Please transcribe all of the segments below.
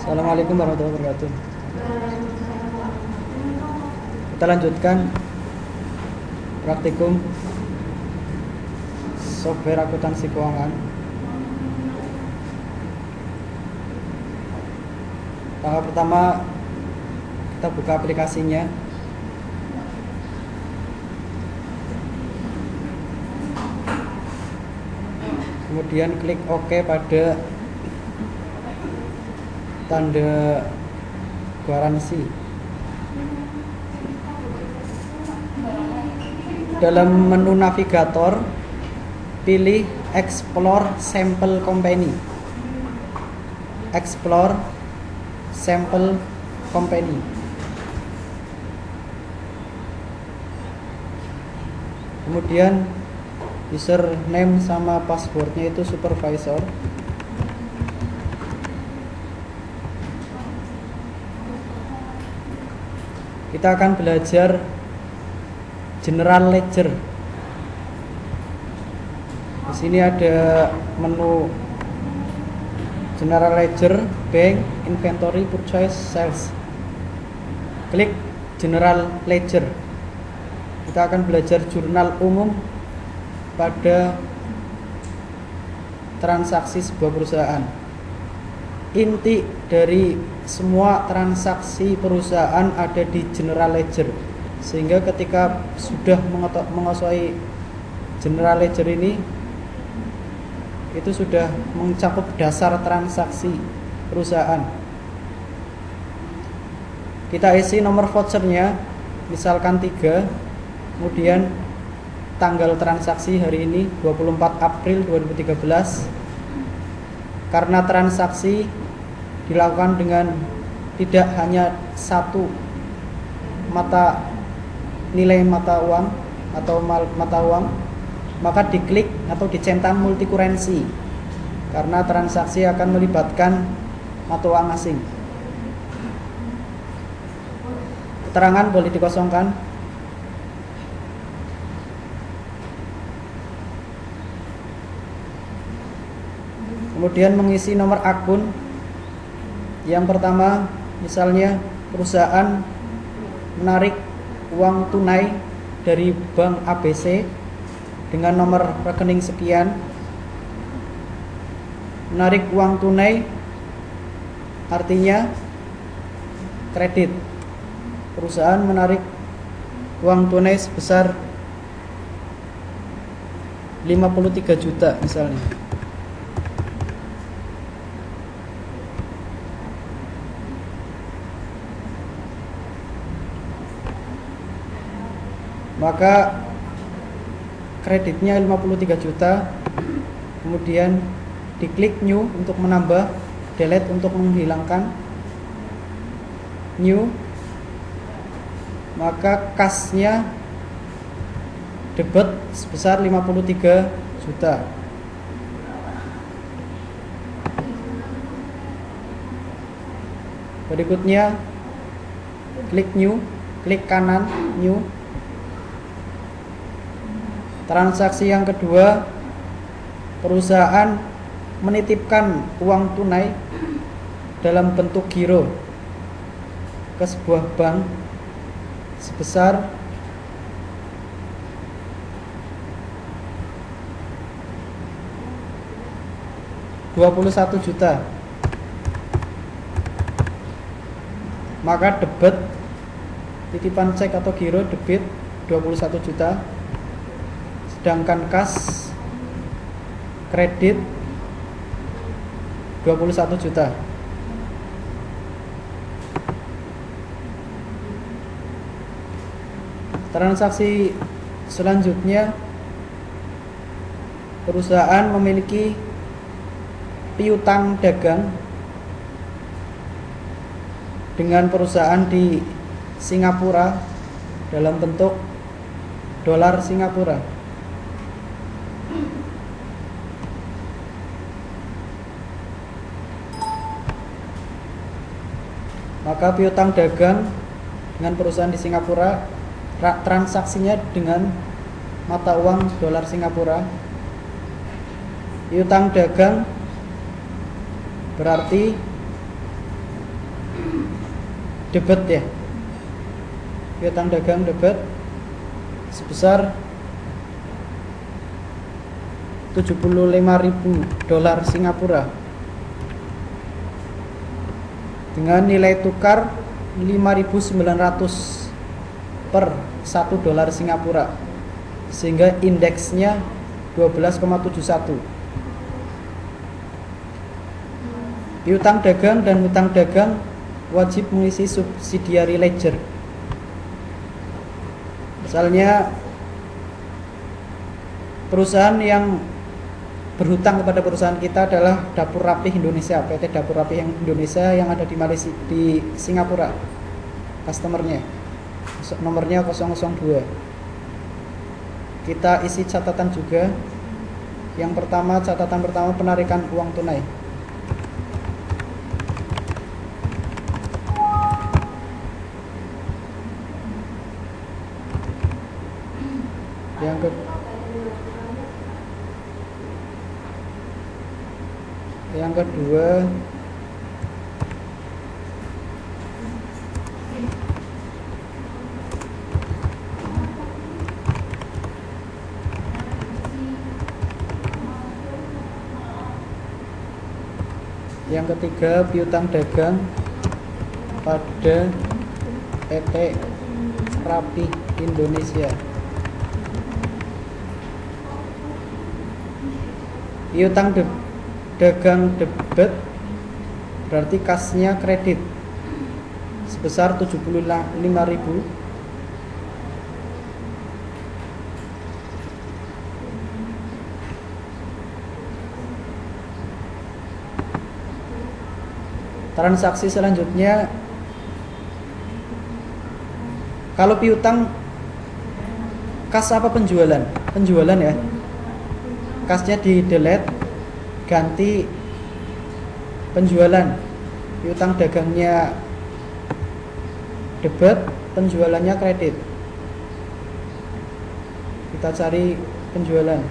Assalamualaikum warahmatullahi wabarakatuh. Kita lanjutkan praktikum software akuntansi keuangan. Tahap pertama, kita buka aplikasinya. Kemudian klik OK pada tanda garansi. Dalam menu navigator, pilih Explore Sample Company. Explore Sample Company. Kemudian username sama passwordnya itu supervisor. Kita akan belajar General Ledger. Di sini ada menu General Ledger, Bank, Inventory, Purchase, Sales. Klik General Ledger. Kita akan belajar jurnal umum pada transaksi sebuah perusahaan. Inti dari semua transaksi perusahaan ada di General Ledger, sehingga ketika sudah menguasai General Ledger ini, itu sudah mencakup dasar transaksi perusahaan. Kita isi nomor vouchernya, misalkan 3, kemudian tanggal transaksi hari ini 24 April 2013. Karena transaksi dilakukan dengan tidak hanya satu nilai mata uang atau mata uang, maka diklik atau dicentang multi currency karena transaksi akan melibatkan mata uang asing. Keterangan boleh dikosongkan. Kemudian mengisi nomor akun. Yang pertama, misalnya perusahaan menarik uang tunai dari bank ABC dengan nomor rekening sekian. Menarik uang tunai artinya kredit. Perusahaan menarik uang tunai sebesar 53 juta misalnya. Maka kreditnya 53 juta. Kemudian diklik new untuk menambah, delete untuk menghilangkan, new. Maka kasnya debit sebesar 53 juta. Berikutnya klik new, klik kanan new. Transaksi yang kedua, perusahaan menitipkan uang tunai dalam bentuk giro ke sebuah bank sebesar Rp21 juta. Maka debit, titipan cek atau giro debit 21 juta. Sedangkan kas kredit 21 juta. Transaksi selanjutnya, perusahaan memiliki piutang dagang dengan perusahaan di Singapura dalam bentuk dolar Singapura. Maka piutang dagang dengan perusahaan di Singapura, transaksinya dengan mata uang dolar Singapura. Piutang dagang berarti debit ya. Piutang dagang debit sebesar 75.000 dolar Singapura dengan nilai tukar 5.900 per 1 dolar Singapura, sehingga indeksnya 12,71. Piutang dagang dan hutang dagang wajib mengisi subsidiary ledger. Misalnya perusahaan yang berhutang kepada perusahaan kita adalah Dapur Rapih Indonesia, PT Dapur Rapih Indonesia yang ada di Malaysia, di Singapura. Customernya nomornya 002. Kita isi catatan juga. Yang pertama, catatan pertama, penarikan uang tunai. Yang kedua, yang ketiga, piutang dagang pada PT Rapih Indonesia. Piutang dagang debit berarti kasnya kredit sebesar 75.000 Transaksi selanjutnya, kalau piutang kas apa penjualan? Penjualan ya. Kasnya di delete, ganti penjualan. Piutang dagangnya debit, penjualannya kredit. Kita cari penjualan.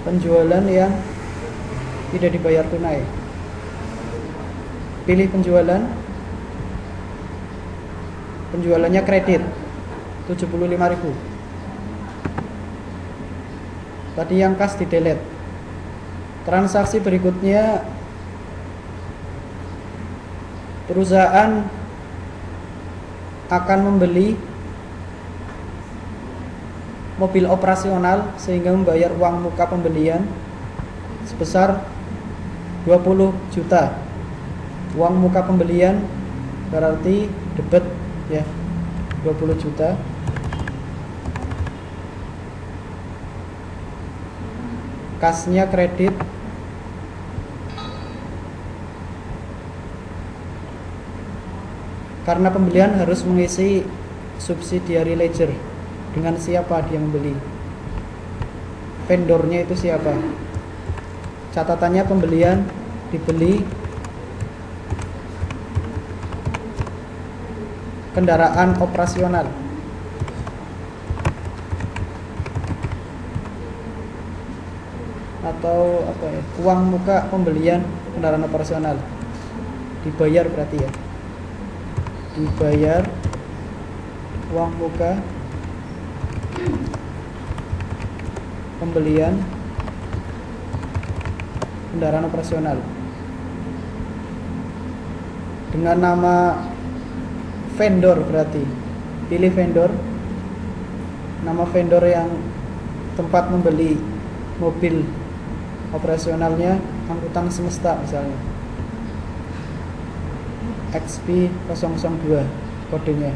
Penjualan yang tidak dibayar tunai. Pilih penjualan. Penjualannya kredit 75.000. Tadi yang kas di delete. Transaksi berikutnya, perusahaan akan membeli mobil operasional sehingga membayar uang muka pembelian sebesar 20 juta. Uang muka pembelian berarti debit ya, 20 juta. Kasnya kredit. Karena pembelian harus mengisi subsidiary ledger. Dengan siapa dia membeli, vendornya itu siapa. Catatannya pembelian dibeli kendaraan operasional. Atau apa ya, uang muka pembelian kendaraan operasional. Dibayar berarti ya. Dibayar uang muka pembelian kendaraan operasional dengan nama vendor. Berarti pilih vendor, nama vendor yang tempat membeli mobil operasionalnya Angkutan Semesta misalnya, XP002 kodenya,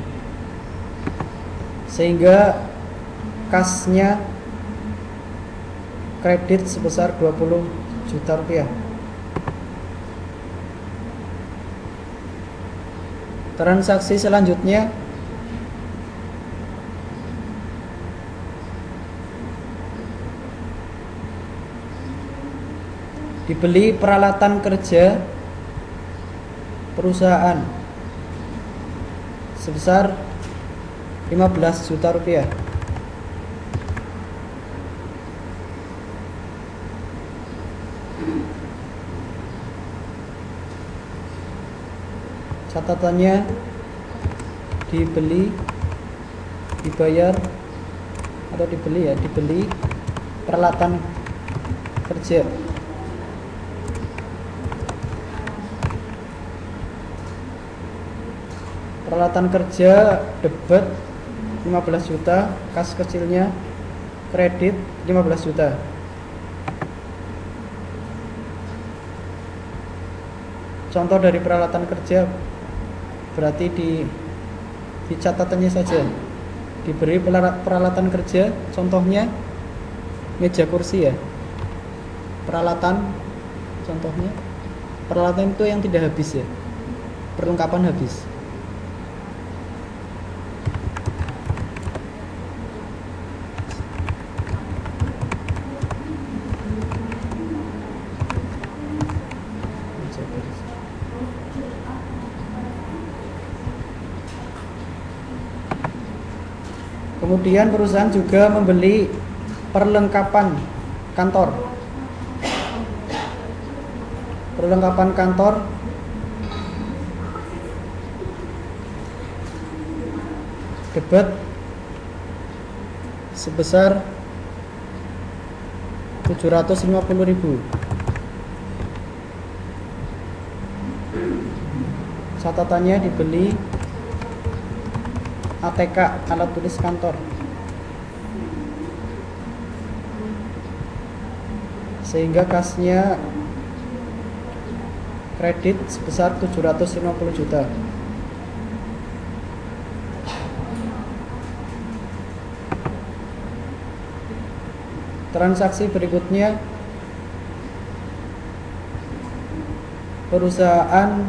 sehingga kasnya kredit sebesar 20 juta rupiah. Transaksi selanjutnya, dibeli peralatan kerja perusahaan sebesar 15 juta rupiah. Catatannya dibeli, dibayar atau dibeli peralatan kerja. Peralatan kerja debit 15 juta, kas kecilnya kredit 15 juta. Contoh dari peralatan kerja berarti di catatannya saja diberi peralatan kerja, contohnya meja kursi ya. Peralatan contohnya peralatan itu yang tidak habis ya, perlengkapan habis. Kemudian perusahaan juga membeli perlengkapan kantor. Perlengkapan kantor debit sebesar 750.000. Catatannya dibeli ATK, alat tulis kantor, sehingga kasnya kredit sebesar 750 juta. Transaksi berikutnya, perusahaan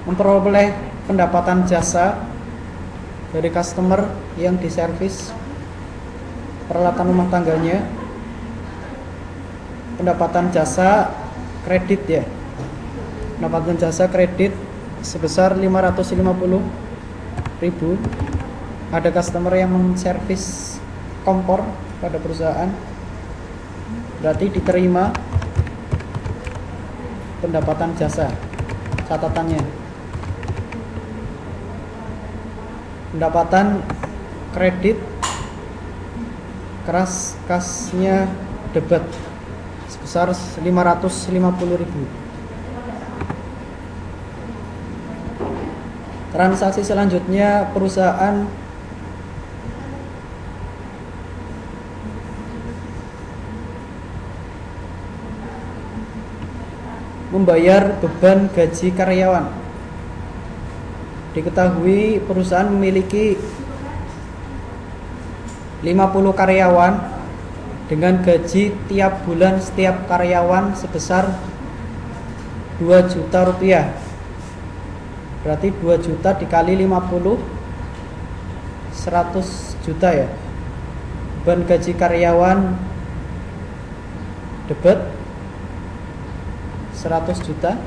memperoleh pendapatan jasa dari customer yang diservis peralatan rumah tangganya. Pendapatan jasa kredit ya, pendapatan jasa kredit sebesar 550.000. Ada customer yang menservis kompor pada perusahaan, berarti diterima pendapatan jasa. Catatannya, pendapatan kredit kasnya debit sebesar 550.000. Transaksi selanjutnya, perusahaan membayar beban gaji karyawan. Diketahui perusahaan memiliki 50 karyawan dengan gaji tiap bulan setiap karyawan sebesar 2 juta rupiah. Berarti 2 juta dikali 50, 100 juta ya. Beban gaji karyawan debit 100 juta.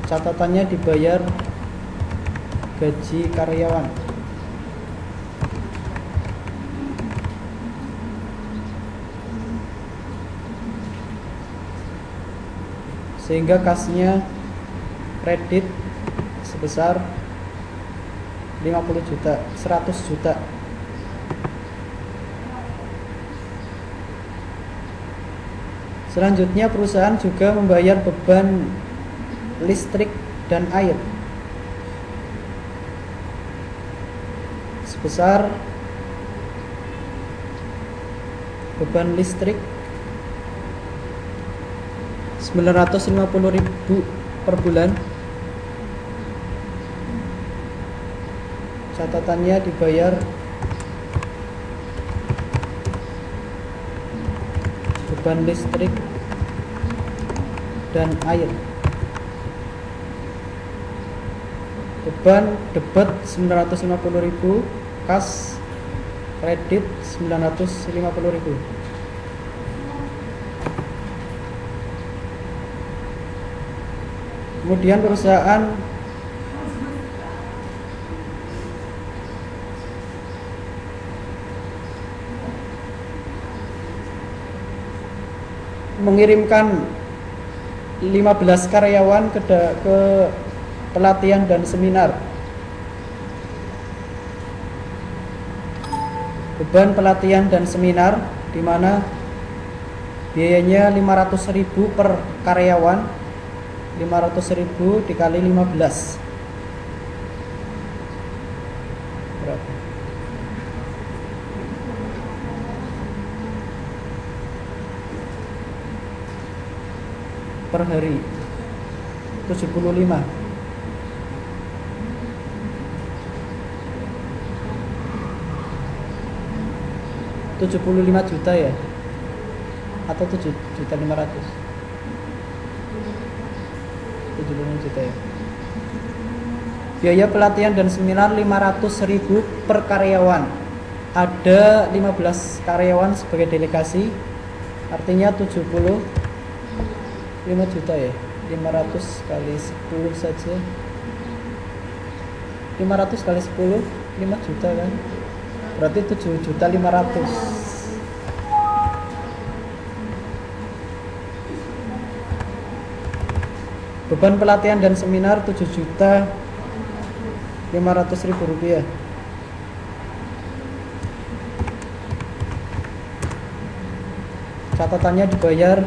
Catatannya dibayar gaji karyawan. Sehingga kasnya kredit sebesar 50 juta, 100 juta. Selanjutnya perusahaan juga membayar beban listrik dan air sebesar beban listrik 950.000 per bulan. Catatannya dibayar beban listrik dan air Beban debit 950.000, kas kredit 950.000. Kemudian perusahaan mengirimkan 15 karyawan ke pelatihan dan seminar. Beban pelatihan dan seminar di mana biayanya 500.000 per karyawan. 500.000 dikali 15 berapa? Per hari 75. $75 juta ya, atau 7.500.000? 75 juta ya. Biaya pelatihan dan seminar 500.000 per karyawan. Ada 15 karyawan sebagai delegasi, artinya 75 juta ya. 500 kali 10 saja, 500 kali 10 5 juta kan, berarti 7.500.000. Beban pelatihan dan seminar 7.500.000 rupiah. Catatannya dibayar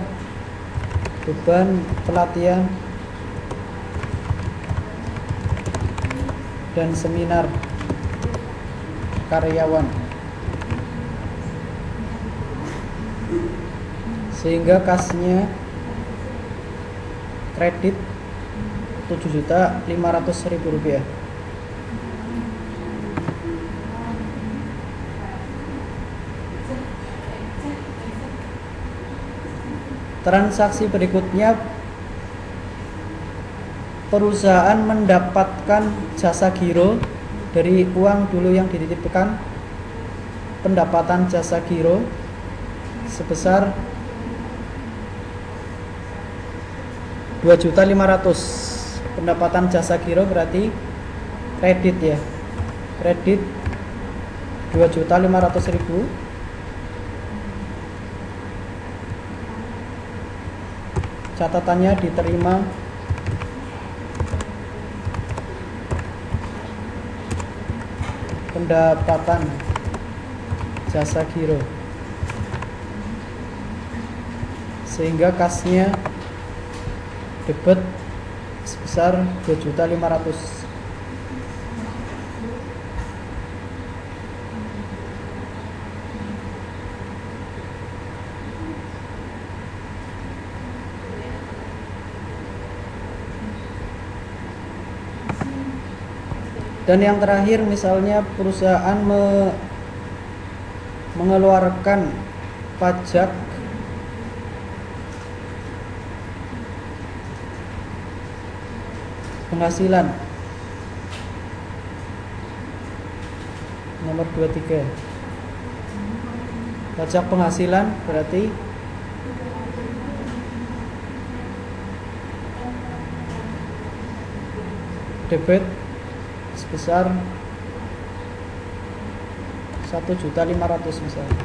beban pelatihan dan seminar karyawan, sehingga kasnya kredit 7.500.000 rupiah. Transaksi berikutnya, perusahaan mendapatkan jasa giro dari uang dulu yang dititipkan. Pendapatan jasa giro sebesar 2.500.000. Pendapatan jasa giro berarti kredit ya, kredit 2.500.000. Catatannya diterima pendapatan jasa giro, sehingga kasnya debit sebesar 2.500.000. Dan yang terakhir, misalnya perusahaan mengeluarkan pajak penghasilan nomor 23. Pajak penghasilan berarti debit sebesar 1.500.000 misalnya.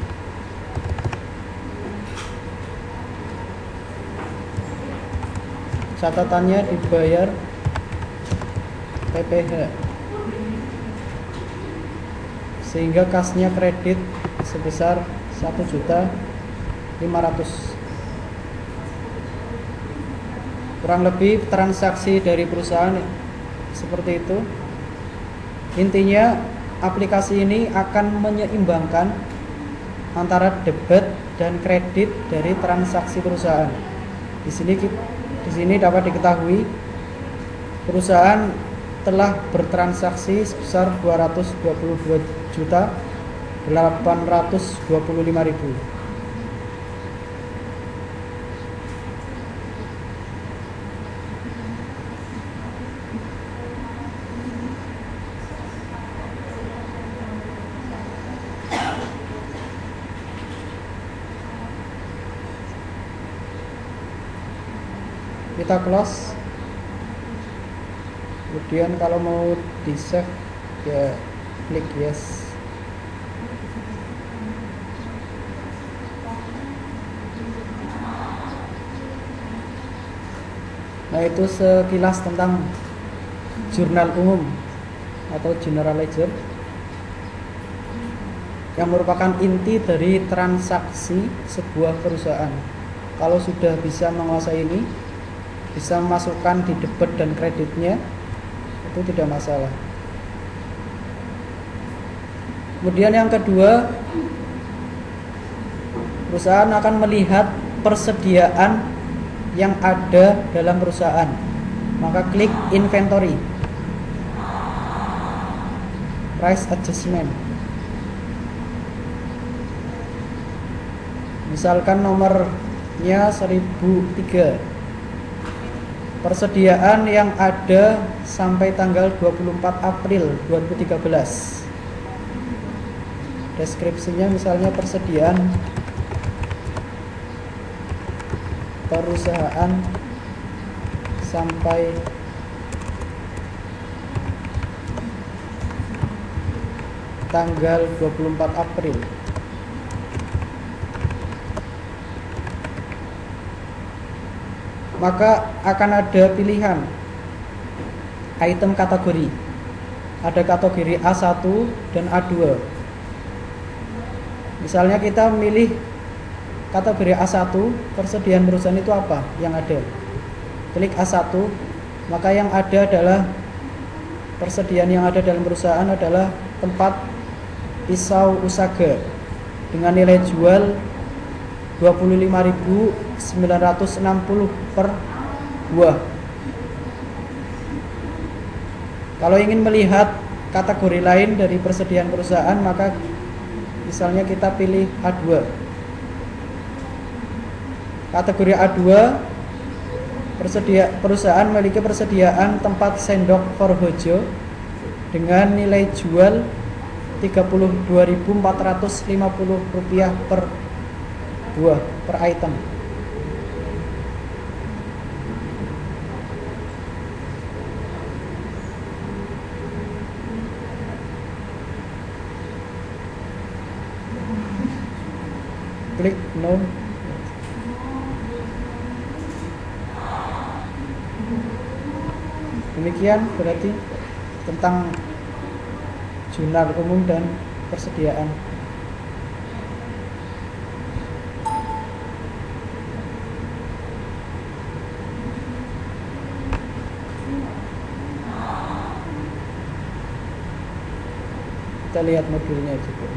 Catatannya dibayar PPh, sehingga kasnya kredit sebesar 1.500.000. Kurang lebih transaksi dari perusahaan seperti itu. Intinya aplikasi ini akan menyeimbangkan antara debit dan kredit dari transaksi perusahaan. Di sini dapat diketahui perusahaan telah bertransaksi sebesar 222.825.000. kita close. Kemudian kalau mau di save ya klik yes. Nah, itu sekilas tentang jurnal umum atau general ledger yang merupakan inti dari transaksi sebuah perusahaan. Kalau sudah bisa menguasai ini, bisa memasukkan di debit dan kreditnya, itu tidak masalah. Kemudian yang kedua, perusahaan akan melihat persediaan yang ada dalam perusahaan. Maka klik inventory, price adjustment. Misalkan nomornya 1003. Persediaan yang ada sampai tanggal 24 April 2013. Deskripsinya misalnya persediaan perusahaan sampai tanggal 24 April. Maka akan ada pilihan item kategori. Ada kategori A1 dan A2. Misalnya kita milih kategori A1, persediaan perusahaan itu apa yang ada. Klik A1, maka yang ada adalah persediaan yang ada dalam perusahaan adalah tempat pisau usaga dengan nilai jual 25.960 per buah. Kalau ingin melihat kategori lain dari persediaan perusahaan, maka misalnya kita pilih A2. Kategori A2, perusahaan memiliki persediaan tempat sendok forhojo dengan nilai jual Rp32.450 per buah, per item. Klik no. Demikian berarti tentang jurnal umum dan persediaan. Kita lihat modulnya juga.